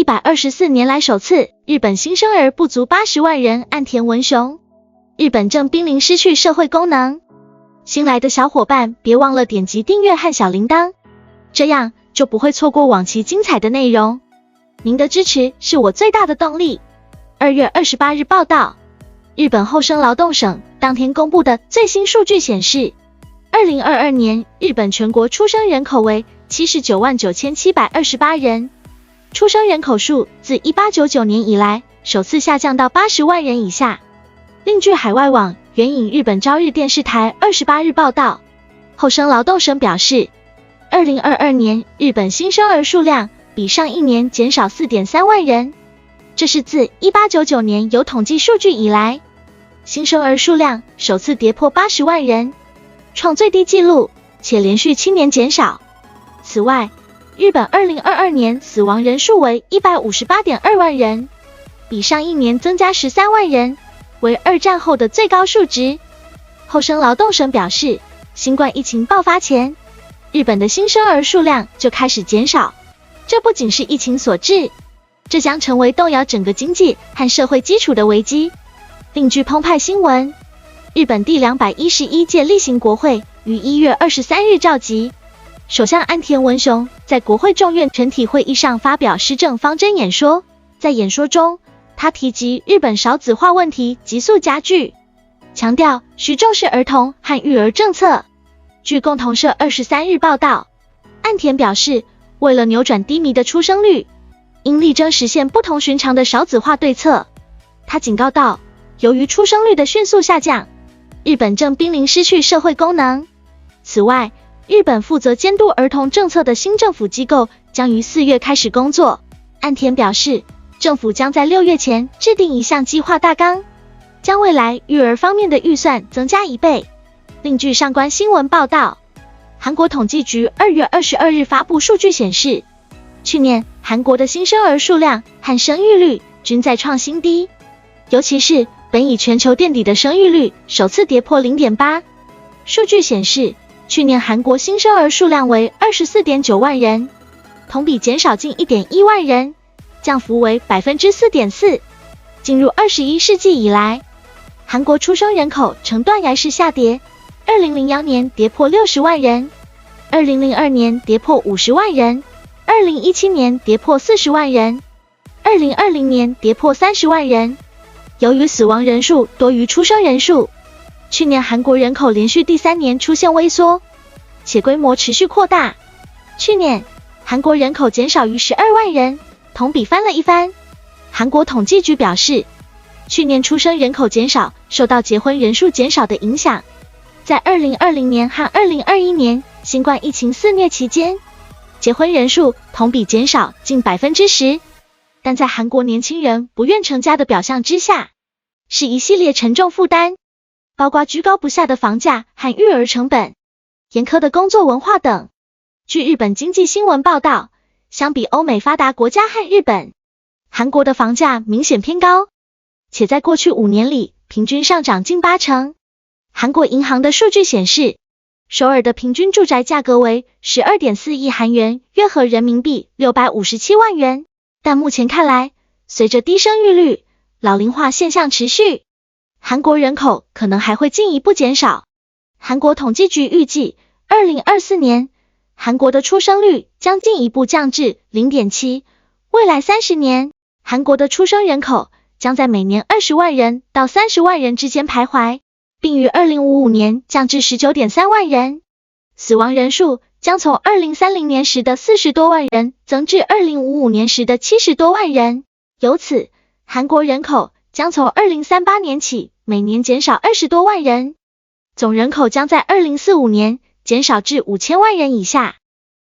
124年来首次，日本新生儿不足80万人。岸田文雄，日本正濒临失去社会功能。新来的小伙伴别忘了点击订阅和小铃铛，这样就不会错过往期精彩的内容。您的支持是我最大的动力。2月28日报道，日本厚生劳动省当天公布的最新数据显示，2022年日本全国出生人口为799728人，出生人口数自1899年以来首次下降到80万人以下。另据海外网援引日本朝日电视台28日报道，厚生劳动省表示，2022年日本新生儿数量比上一年减少 4.3 万人，这是自1899年有统计数据以来，新生儿数量首次跌破80万人，创最低纪录，且连续7年减少。此外，日本2022年死亡人数为 158.2 万人，比上一年增加13万人，为二战后的最高数值。厚生劳动省表示，新冠疫情爆发前，日本的新生儿数量就开始减少，这不仅是疫情所致，这将成为动摇整个经济和社会基础的危机。另据澎湃新闻，日本第211届例行国会于1月23日召集，首相岸田文雄在国会众院全体会议上发表施政方针演说，在演说中，他提及日本少子化问题急速加剧，强调需重视儿童和育儿政策。据共同社23日报道，岸田表示，为了扭转低迷的出生率，应力争实现不同寻常的少子化对策。他警告道，由于出生率的迅速下降，日本正濒临失去社会功能。此外，日本负责监督儿童政策的新政府机构将于4月开始工作。岸田表示，政府将在6月前制定一项计划大纲，将未来育儿方面的预算增加1倍。另据上官新闻报道，韩国统计局2月22日发布数据显示，去年韩国的新生儿数量和生育率均在创新低，尤其是本已全球垫底的生育率首次跌破 0.8。 数据显示，去年韩国新生儿数量为 24.9 万人，同比减少近 1.1 万人，降幅为 4.4%。 进入21世纪以来，韩国出生人口呈断崖式下跌，2001年跌破60万人，2002年跌破50万人，2017年跌破40万人，2020年跌破30万人。由于死亡人数多于出生人数，去年韩国人口连续第3年出现萎缩，且规模持续扩大。去年韩国人口减少逾12万人，同比翻了一番。韩国统计局表示，去年出生人口减少受到结婚人数减少的影响。在2020年和2021年新冠疫情肆虐期间，结婚人数同比减少近 10%， 但在韩国年轻人不愿成家的表象之下，是一系列沉重负担，包括居高不下的房价和育儿成本、严苛的工作文化等。据日本经济新闻报道，相比欧美发达国家和日本，韩国的房价明显偏高，且在过去5年里平均上涨近80%。韩国银行的数据显示，首尔的平均住宅价格为 12.4 亿韩元，约合人民币657万元。但目前看来，随着低生育率、老龄化现象持续，韩国人口可能还会进一步减少。韩国统计局预计，2024年韩国的出生率将进一步降至 0.7， 未来30年，韩国的出生人口将在每年20万人到30万人之间徘徊，并于2055年降至 19.3 万人。死亡人数将从2030年时的40多万人增至2055年时的70多万人，由此，韩国人口将从2038年起每年减少20多万人，总人口将在2045年减少至5000万人以下。